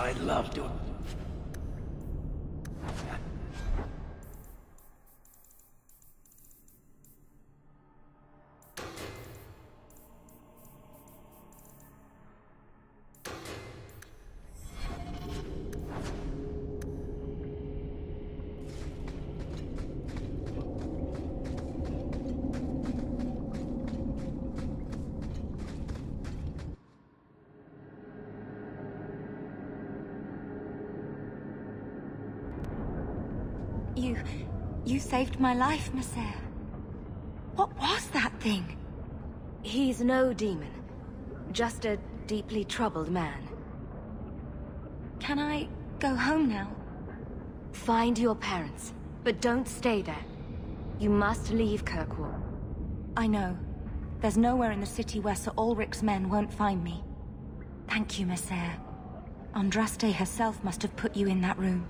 I'd love to. You saved my life, Merril. What was that thing? He's no demon. Just a deeply troubled man. Can I go home now? Find your parents, but don't stay there. You must leave Kirkwall. I know. There's nowhere in the city where Sir Ulric's men won't find me. Thank you, Merril. Andraste herself must have put you in that room.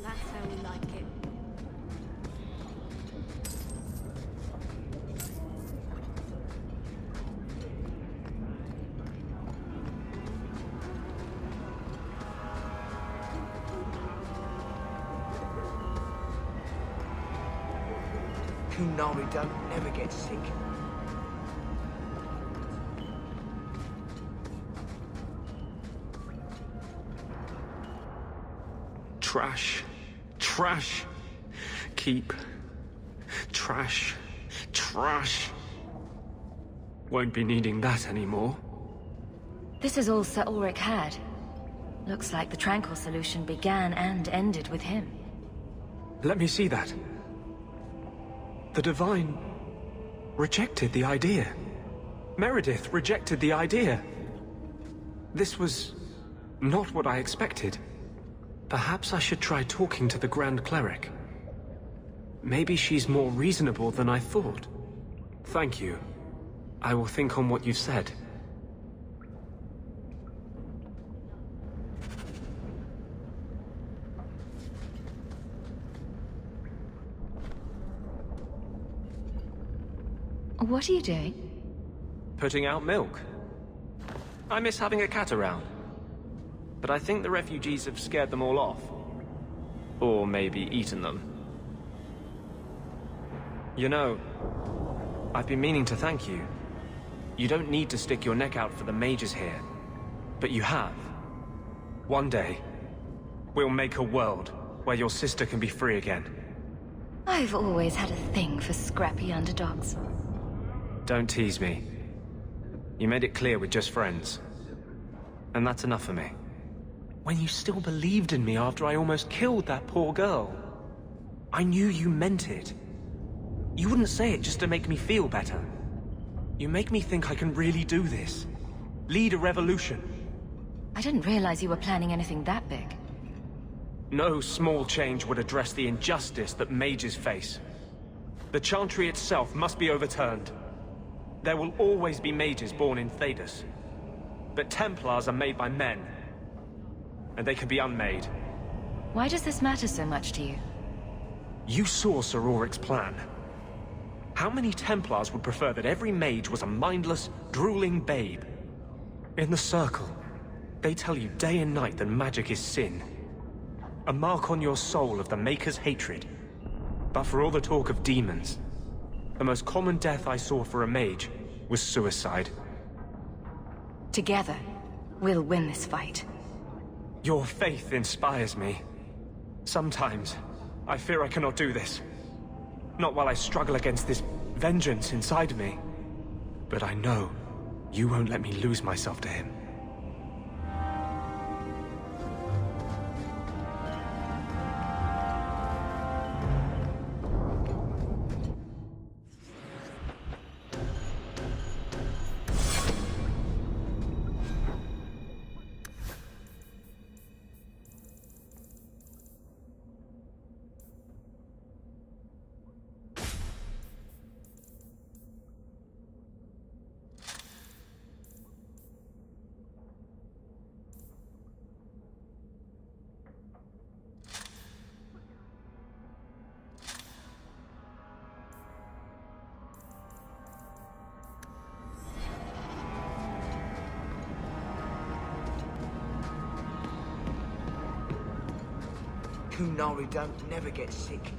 That's how we like it. Kunari don't never get sick. Trash. Trash. Keep. Trash. Trash. Won't be needing that anymore. This is all Sir Ulric had. Looks like the Tranquil solution began and ended with him. Let me see that. The Divine rejected the idea. Meredith rejected the idea. This was not what I expected. Perhaps I should try talking to the Grand Cleric. Maybe she's more reasonable than I thought. Thank you. I will think on what you've said. What are you doing? Putting out milk. I miss having a cat around. But I think the refugees have scared them all off. Or maybe eaten them. You know, I've been meaning to thank you. You don't need to stick your neck out for the mages here. But you have. One day, we'll make a world where your sister can be free again. I've always had a thing for scrappy underdogs. Don't tease me. You made it clear we're just friends. And that's enough for me. When you still believed in me after I almost killed that poor girl. I knew you meant it. You wouldn't say it just to make me feel better. You make me think I can really do this. Lead a revolution. I didn't realize you were planning anything that big. No small change would address the injustice that mages face. The Chantry itself must be overturned. There will always be mages born in Thedas. But Templars are made by men. And they can be unmade. Why does this matter so much to you? You saw Sir Ulric's plan. How many Templars would prefer that every mage was a mindless, drooling babe? In the Circle, they tell you day and night that magic is sin. A mark on your soul of the Maker's hatred. But for all the talk of demons, the most common death I saw for a mage was suicide. Together, we'll win this fight. Your faith inspires me. Sometimes, I fear I cannot do this. Not while I struggle against this vengeance inside me. But I know you won't let me lose myself to him. Kunari don't never get sick.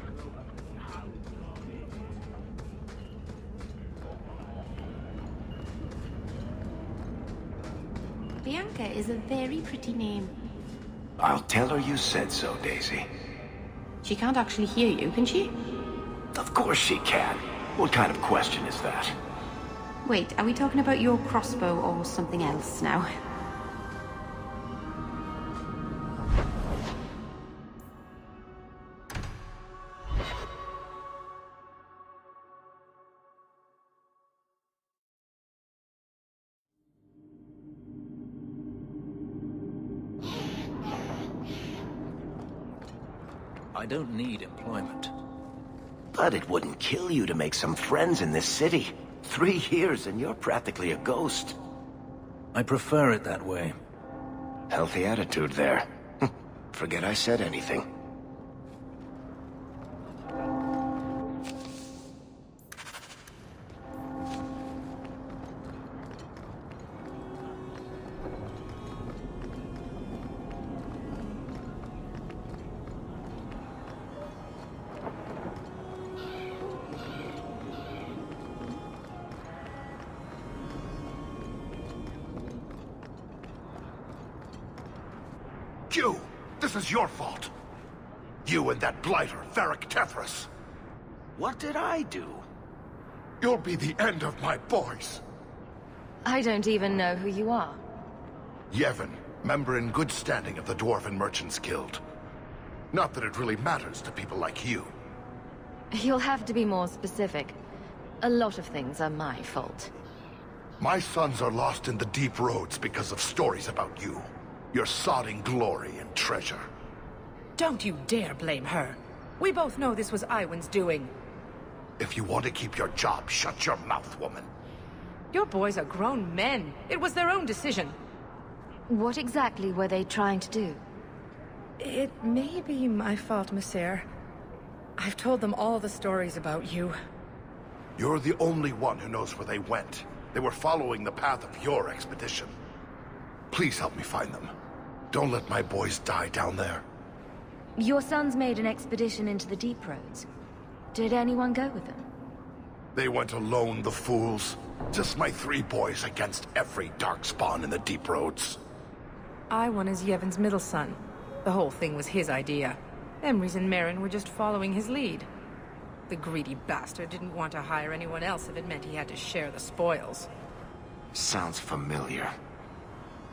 Bianca is a very pretty name. I'll tell her you said so, Daisy. She can't actually hear you, can she? Of course she can. What kind of question is that? Wait, are we talking about your crossbow or something else now? I don't need employment. But it wouldn't kill you to make some friends in this city. 3 years and you're practically a ghost. I prefer it that way. Healthy attitude there. Forget I said anything. You! This is your fault! You and that blighter, Varric Tethras. What did I do? You'll be the end of my boys! I don't even know who you are. Yevon, member in good standing of the Dwarven Merchants Guild. Not that it really matters to people like you. You'll have to be more specific. A lot of things are my fault. My sons are lost in the deep roads because of stories about you. Your sodding glory and treasure. Don't you dare blame her. We both know this was Iwan's doing. If you want to keep your job, shut your mouth, woman. Your boys are grown men. It was their own decision. What exactly were they trying to do? It may be my fault, Monsieur. I've told them all the stories about you. You're the only one who knows where they went. They were following the path of your expedition. Please help me find them. Don't let my boys die down there. Your sons made an expedition into the deep roads. Did anyone go with them? They went alone, the fools. Just my 3 boys against every darkspawn in the deep roads. Iwan is Yevon's middle son. The whole thing was his idea. Emrys and Merril were just following his lead. The greedy bastard didn't want to hire anyone else if it meant he had to share the spoils. Sounds familiar.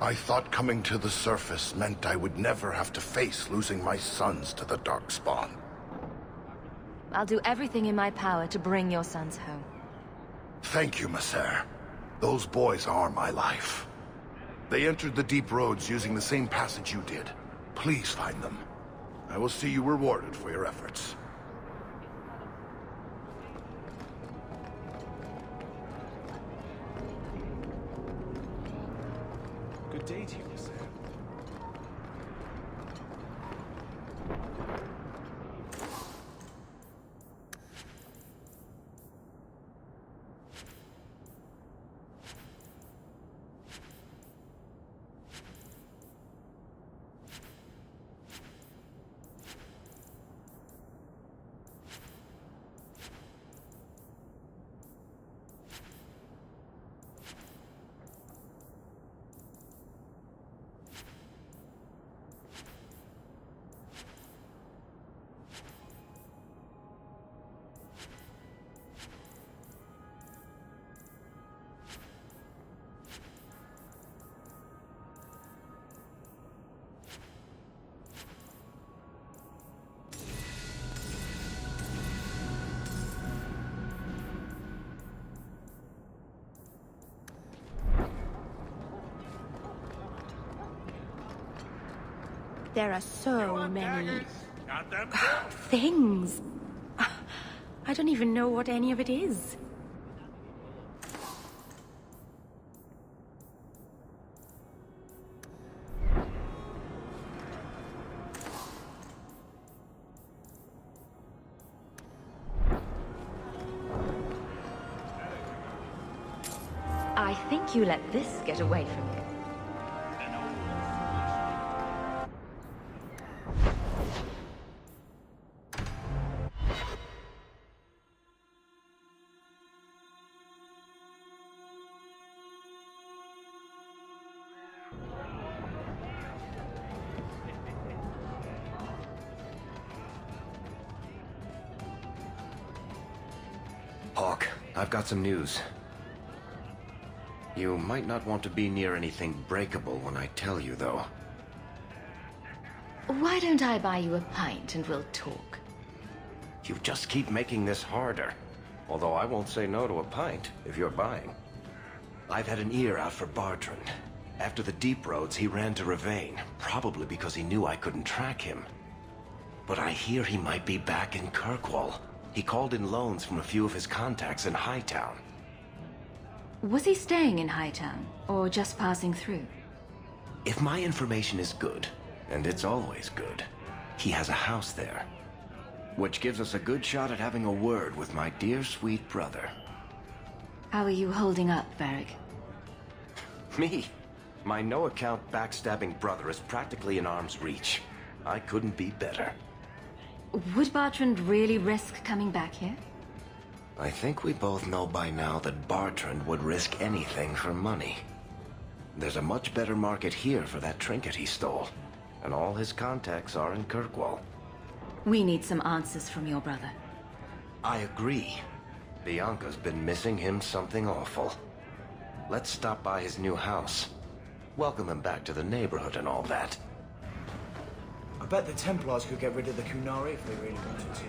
I thought coming to the surface meant I would never have to face losing my sons to the darkspawn. I'll do everything in my power to bring your sons home. Thank you, Messer. Those boys are my life. They entered the deep roads using the same passage you did. Please find them. I will see you rewarded for your efforts. Good day to you, sir. There are so many... things. I don't even know what any of it is. I think you let this get away from you. Hawke, I've got some news. You might not want to be near anything breakable when I tell you, though. Why don't I buy you a pint and we'll talk? You just keep making this harder. Although I won't say no to a pint, if you're buying. I've had an ear out for Bartrand. After the deep roads, he ran to Ravane, probably because he knew I couldn't track him. But I hear he might be back in Kirkwall. He called in loans from a few of his contacts in Hightown. Was he staying in Hightown, or just passing through? If my information is good, and it's always good, he has a house there. Which gives us a good shot at having a word with my dear sweet brother. How are you holding up, Varric? Me? My no-account backstabbing brother is practically in arm's reach. I couldn't be better. Would Bartrand really risk coming back here? I think we both know by now that Bartrand would risk anything for money. There's a much better market here for that trinket he stole, and all his contacts are in Kirkwall. We need some answers from your brother. I agree. Bianca's been missing him something awful. Let's stop by his new house. Welcome him back to the neighborhood and all that. I bet the Templars could get rid of the Kunari if they really wanted to.